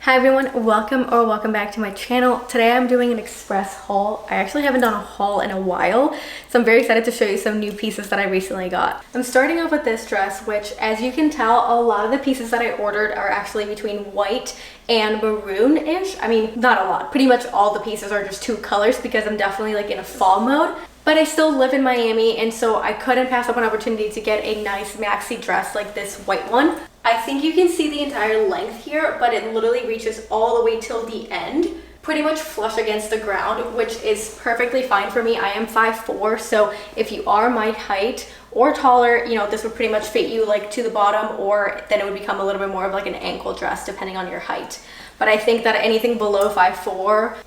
Hi everyone, welcome back to my channel. Today I'm doing an express haul. I actually haven't done a haul in a while, so I'm very excited to show you some new pieces that I recently got. I'm starting off with this dress, which as you can tell, a lot of the pieces that I ordered are actually between white and maroon-ish. I mean, not a lot. Pretty much all the pieces are just two colors because I'm definitely like in a fall mode. But I still live in Miami, and so I couldn't pass up an opportunity to get a nice maxi dress like this white one. I think you can see the entire length here, but it literally reaches all the way till the end, pretty much flush against the ground, which is perfectly fine for me. I am 5'4", so if you are my height or taller, you know, this would pretty much fit you like to the bottom, or then it would become a little bit more of like an ankle dress depending on your height. But I think that anything below 5'4",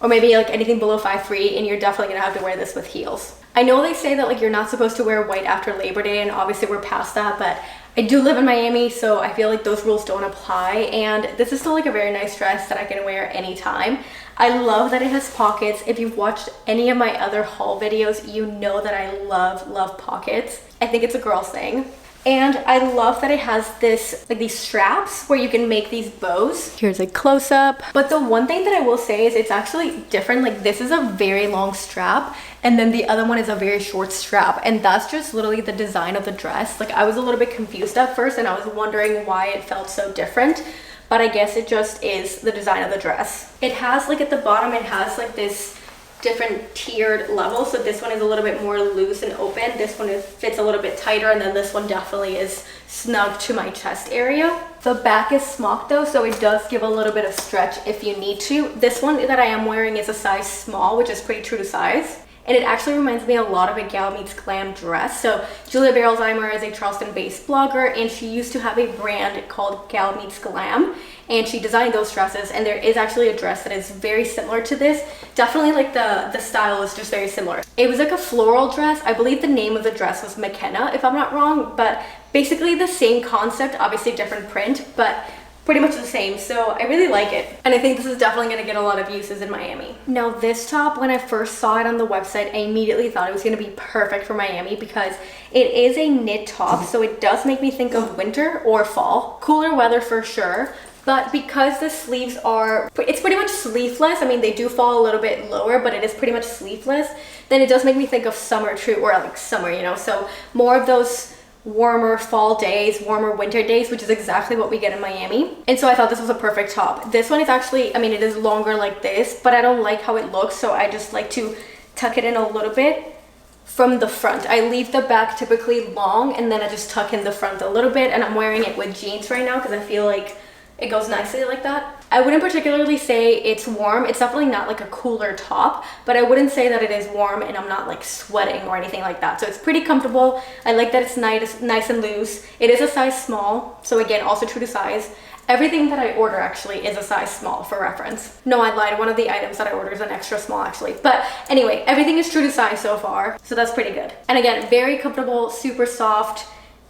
or maybe like anything below 5'3", and you're definitely gonna have to wear this with heels. I know they say that like you're not supposed to wear white after Labor Day, and obviously we're past that, but I do live in Miami, so I feel like those rules don't apply, and this is still like a very nice dress that I can wear anytime. I love that it has pockets. If you've watched any of my other haul videos, you know that I love pockets. I think it's a girl's thing. And I love that it has this, like these straps where you can make these bows. Here's a close-up. But the one thing that I will say is it's actually different. Like this is a very long strap, and then the other one is a very short strap. And that's just literally the design of the dress. Like I was a little bit confused at first, and I was wondering why it felt so different. But I guess it just is the design of the dress. It has like at the bottom, it has like this different tiered levels. So this one is a little bit more loose and open. This one fits a little bit tighter, and then this one definitely is snug to my chest area. The back is smocked though, so it does give a little bit of stretch if you need to. This one that I am wearing is a size small, which is pretty true to size. And it actually reminds me a lot of a Gal Meets Glam dress. So Julia Berolzheimer is a Charleston-based blogger, and she used to have a brand called Gal Meets Glam, and she designed those dresses, and there is actually a dress that is very similar to this. Definitely like the style is just very similar. It was like a floral dress. I believe the name of the dress was McKenna, if I'm not wrong, but basically the same concept, obviously different print, but pretty much the same. So I really like it, and I think this is definitely going to get a lot of uses in Miami. Now this top, when I first saw it on the website, I immediately thought it was going to be perfect for Miami because it is a knit top, so it does make me think of winter or fall. Cooler weather for sure. But because the sleeves are, it's pretty much sleeveless. I mean, they do fall a little bit lower, but it is pretty much sleeveless. Then it does make me think of summer too, or like summer, you know, so more of those warmer fall days, warmer winter days, which is exactly what we get in Miami. And so I thought this was a perfect top. This one is actually, I mean, it is longer like this, but I don't like how it looks, so I just like to tuck it in a little bit from the front. I leave the back typically long, and then I just tuck in the front a little bit, and I'm wearing it with jeans right now because I feel like it goes nicely like that. I wouldn't particularly say it's warm. It's definitely not like a cooler top, but I wouldn't say that it is warm and I'm not like sweating or anything like that. So it's pretty comfortable. I like that it's nice and loose. It is a size small, so again, also true to size. Everything that I order actually is a size small for reference. No, I lied. One of the items that I order is an extra small actually. But anyway, everything is true to size so far, so that's pretty good. And again, very comfortable, super soft.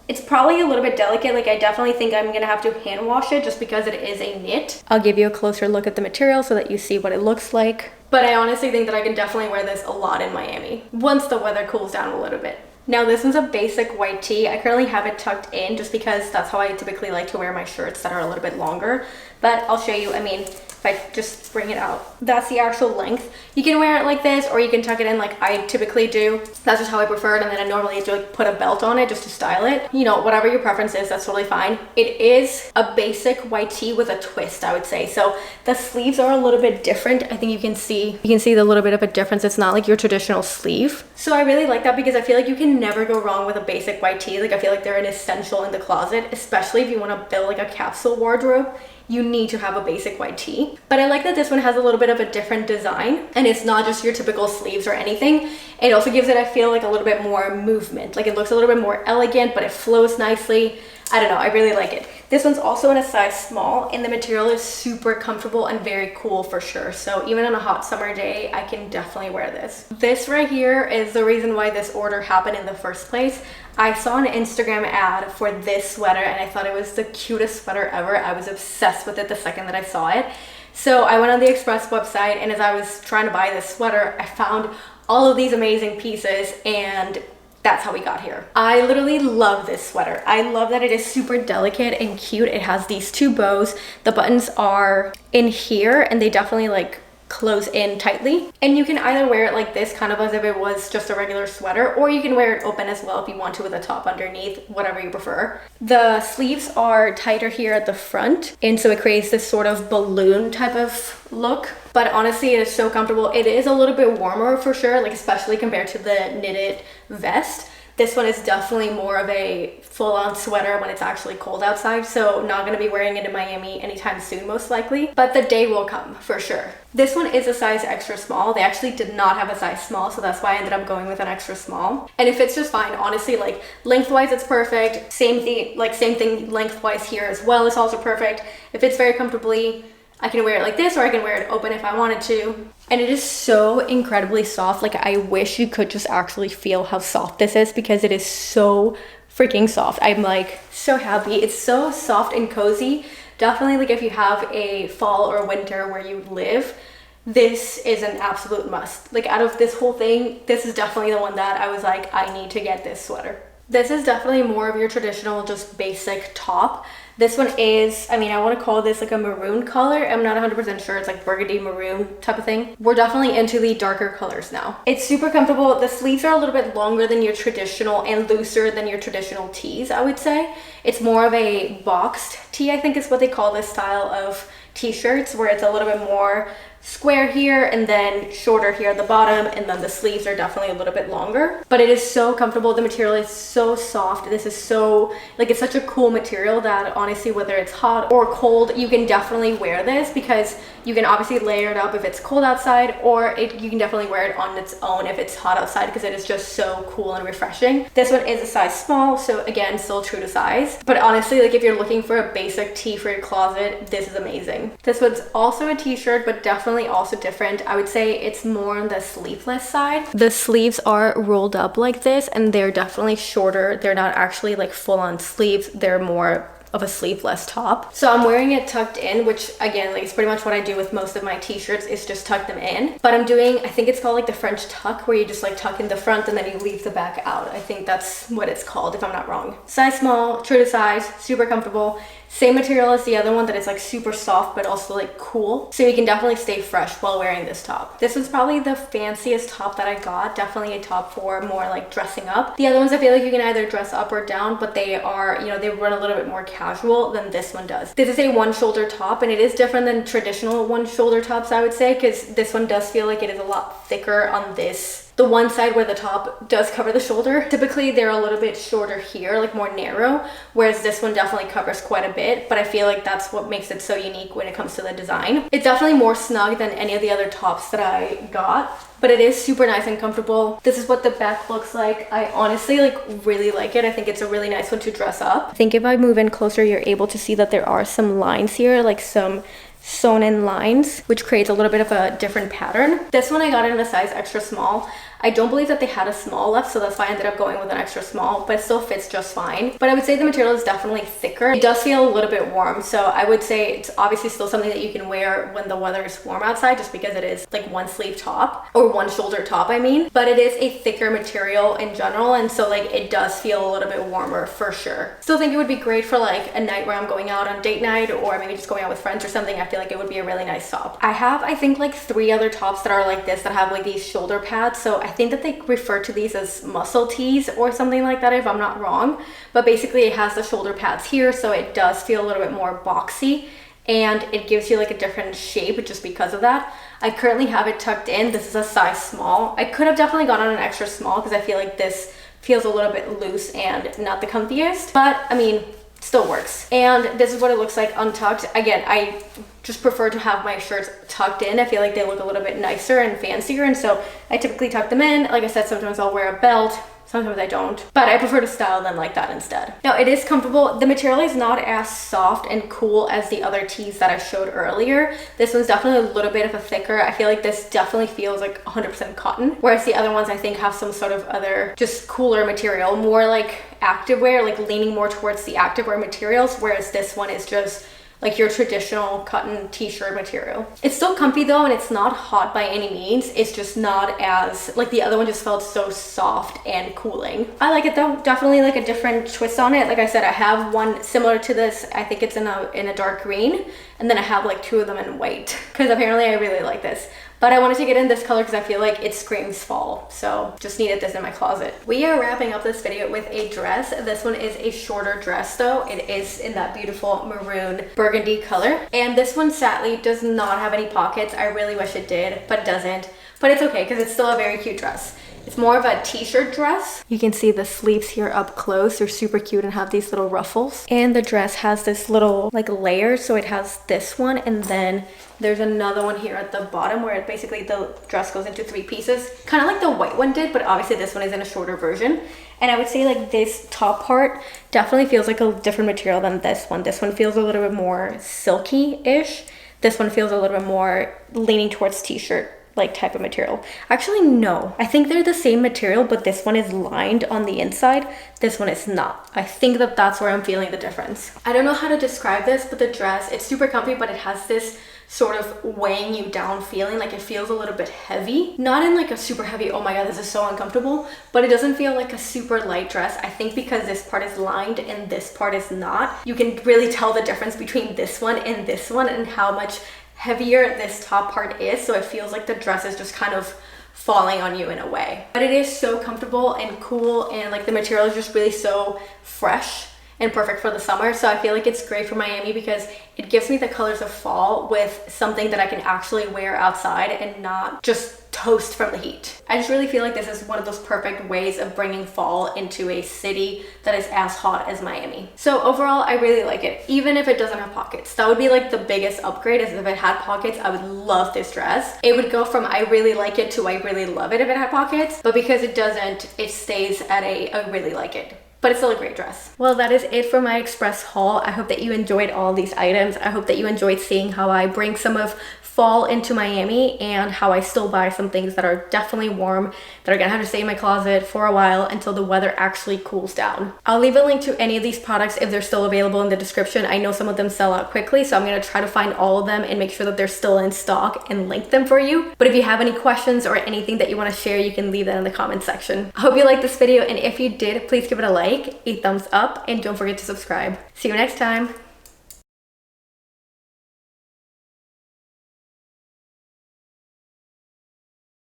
It's probably a little bit delicate. Like I definitely think I'm gonna have to hand wash it just because it is a knit. I'll give you a closer look at the material so that you see what it looks like. But I honestly think that I can definitely wear this a lot in Miami once the weather cools down a little bit. Now this one's a basic white tee. I currently have it tucked in just because that's how I typically like to wear my shirts that are a little bit longer. But I'll show you, I mean, if I just bring it out, that's the actual length. You can wear it like this, or you can tuck it in like I typically do. That's just how I prefer it, and then I normally do like put a belt on it just to style it. You know, whatever your preference is, that's totally fine. It is a basic white tee with a twist, I would say. So the sleeves are a little bit different. I think you can see the little bit of a difference. It's not like your traditional sleeve. So I really like that because I feel like you can never go wrong with a basic white tee. Like I feel like they're an essential in the closet, especially if you want to build like a capsule wardrobe. You need to have a basic white tee. But I like that this one has a little bit of a different design, and it's not just your typical sleeves or anything. It also gives it, I feel like, a little bit more movement. Like it looks a little bit more elegant, but it flows nicely. I don't know, I really like it. This one's also in a size small, and the material is super comfortable and very cool for sure. So even on a hot summer day, I can definitely wear this. This right here is the reason why this order happened in the first place. I saw an Instagram ad for this sweater, and I thought it was the cutest sweater ever. I was obsessed with it the second that I saw it. So I went on the Express website, and as I was trying to buy this sweater, I found all of these amazing pieces, and that's how we got here. I literally love this sweater. I love that it is super delicate and cute. It has these 2 bows. The buttons are in here and they definitely like close in tightly, and you can either wear it like this, kind of as if it was just a regular sweater, or you can wear it open as well if you want to, with a top underneath, whatever you prefer. The sleeves are tighter here at the front, and so it creates this sort of balloon type of look, but honestly it is so comfortable. It is a little bit warmer for sure, like especially compared to the knitted vest. This one is definitely more of a full-on sweater when it's actually cold outside, so not gonna be wearing it in Miami anytime soon, most likely, but the day will come for sure. This one is a size extra small. They actually did not have a size small, so that's why I ended up going with an extra small. And it fits just fine, honestly. Like lengthwise, it's perfect. Same thing lengthwise here as well. It's also perfect. It fits very comfortably. I can wear it like this, or I can wear it open if I wanted to. And it is so incredibly soft. Like I wish you could just actually feel how soft this is, because it is so freaking soft. I'm like so happy. It's so soft and cozy. Definitely like if you have a fall or winter where you live, this is an absolute must. Like out of this whole thing, this is definitely the one that I was like, I need to get this sweater. This is definitely more of your traditional, just basic top. This one is, I mean, I want to call this like a maroon color. I'm not 100% sure. It's like burgundy maroon type of thing. We're definitely into the darker colors now. It's super comfortable. The sleeves are a little bit longer than your traditional and looser than your traditional tees, I would say. It's more of a boxed tee, I think is what they call this style of t-shirts, where it's a little bit more square here and then shorter here at the bottom, and then the sleeves are definitely a little bit longer. But it is so comfortable. The material is so soft. This is so, like, it's such a cool material that honestly, whether it's hot or cold, you can definitely wear this, because you can obviously layer it up if it's cold outside, or you can definitely wear it on its own if it's hot outside, because it is just so cool and refreshing. This one is a size small, so again, still true to size. But honestly, like if you're looking for a basic tee for your closet, this is amazing. This one's also a t-shirt, but definitely also different. I would say it's more on the sleeveless side. The sleeves are rolled up like this, and they're definitely shorter. They're not actually like full-on sleeves. They're more of a sleeveless top. So I'm wearing it tucked in, which again, like, it's pretty much what I do with most of my t-shirts, is just tuck them in. But I'm doing, I think it's called like the French tuck, where you just like tuck in the front and then you leave the back out. I think that's what it's called, if I'm not wrong. Size small, true to size, super comfortable. Same material as the other one, that is like super soft but also like cool, so you can definitely stay fresh while wearing this top. This was probably the fanciest top that I got. Definitely a top for more like dressing up. The other ones I feel like you can either dress up or down, but they are, you know, they run a little bit more casual than this one does. This is a one shoulder top, and it is different than traditional one shoulder tops, I would say, because this one does feel like it is a lot thicker on the one side where the top does cover the shoulder. Typically they're a little bit shorter here, like more narrow, whereas this one definitely covers quite a bit, but I feel like that's what makes it so unique when it comes to the design. It's definitely more snug than any of the other tops that I got, but it is super nice and comfortable. This is what the back looks like. I honestly like really like it. I think it's a really nice one to dress up. I think if I move in closer, you're able to see that there are some lines here, like some sewn in lines, which creates a little bit of a different pattern. This one I got in a size extra small. I don't believe that they had a small left, so that's why I ended up going with an extra small, but it still fits just fine. But I would say the material is definitely thicker. It does feel a little bit warm, so I would say it's obviously still something that you can wear when the weather is warm outside, just because it is like one sleeve top, or one shoulder top, I mean. But it is a thicker material in general, and so like it does feel a little bit warmer for sure. Still think it would be great for like a night where I'm going out on date night, or maybe just going out with friends or something. I feel like it would be a really nice top. I have, I think, like 3 other tops that are like this, that have like these shoulder pads, so I think that they refer to these as muscle tees or something like that, if I'm not wrong. But basically it has the shoulder pads here, so it does feel a little bit more boxy, and it gives you like a different shape just because of that. I currently have it tucked in. This is a size small. I could have definitely gone on an extra small, because I feel like this feels a little bit loose and not the comfiest, but I mean, still works. And this is what it looks like untucked. Again, I just prefer to have my shirts tucked in. I feel like they look a little bit nicer and fancier, and so I typically tuck them in. Like I said, sometimes I'll wear a belt, sometimes I don't, but I prefer to style them like that instead. Now, it is comfortable. The material is not as soft and cool as the other tees that I showed earlier. This one's definitely a little bit of a thicker. I feel like this definitely feels like 100% cotton, whereas the other ones I think have some sort of other just cooler material, more like activewear, like leaning more towards the activewear materials, whereas this one is just like your traditional cotton t-shirt material. It's still comfy though, and it's not hot by any means. It's just not as, like the other one just felt so soft and cooling. I like it though, definitely like a different twist on it. Like I said, I have one similar to this. I think it's in a dark green, and then I have like 2 of them in white because apparently I really like this. But I wanted to get in this color because I feel like it screams fall. So just needed this in my closet. We are wrapping up this video with a dress. This one is a shorter dress though. It is in that beautiful maroon burgundy color. And this one sadly does not have any pockets. I really wish it did, but it doesn't. But it's okay because it's still a very cute dress. It's more of a t-shirt dress. You can see the sleeves here up close. They're super cute and have these little ruffles. And the dress has this little like layer. So it has this one, and then there's another one here at the bottom where it basically the dress goes into 3 pieces. Kind of like the white one did, but obviously this one is in a shorter version. And I would say like this top part definitely feels like a different material than this one. This one feels a little bit more silky-ish. This one feels a little bit more leaning towards t-shirt like type of material. Actually, no, I think they're the same material, but this one is lined on the inside. This one is not. I think that that's where I'm feeling the difference. I don't know how to describe this, but the dress, it's super comfy, but it has this sort of weighing you down feeling. Like it feels a little bit heavy, not in like a super heavy, oh my god, this is so uncomfortable, but it doesn't feel like a super light dress. I think because this part is lined and this part is not, you can really tell the difference between this one and how much heavier this top part is. So it feels like the dress is just kind of falling on you in a way, but it is so comfortable and cool, and like the material is just really so fresh and perfect for the summer. So I feel like it's great for Miami because it gives me the colors of fall with something that I can actually wear outside and not just toast from the heat. I just really feel like this is one of those perfect ways of bringing fall into a city that is as hot as Miami. So overall, I really like it, even if it doesn't have pockets. That would be like the biggest upgrade, is if it had pockets. I would love this dress. It would go from I really like it to I really love it if it had pockets, but because it doesn't, it stays at a I really like it. But it's still a great dress. Well, that is it for my Express haul. I hope that you enjoyed all these items. I hope that you enjoyed seeing how I bring some of fall into Miami and how I still buy some things that are definitely warm that are gonna have to stay in my closet for a while until the weather actually cools down. I'll leave a link to any of these products if they're still available in the description. I know some of them sell out quickly, so I'm gonna try to find all of them and make sure that they're still in stock and link them for you. But if you have any questions or anything that you wanna share, you can leave that in the comment section. I hope you liked this video, and if you did, please give it a like, a thumbs up, and don't forget to subscribe. See you next time.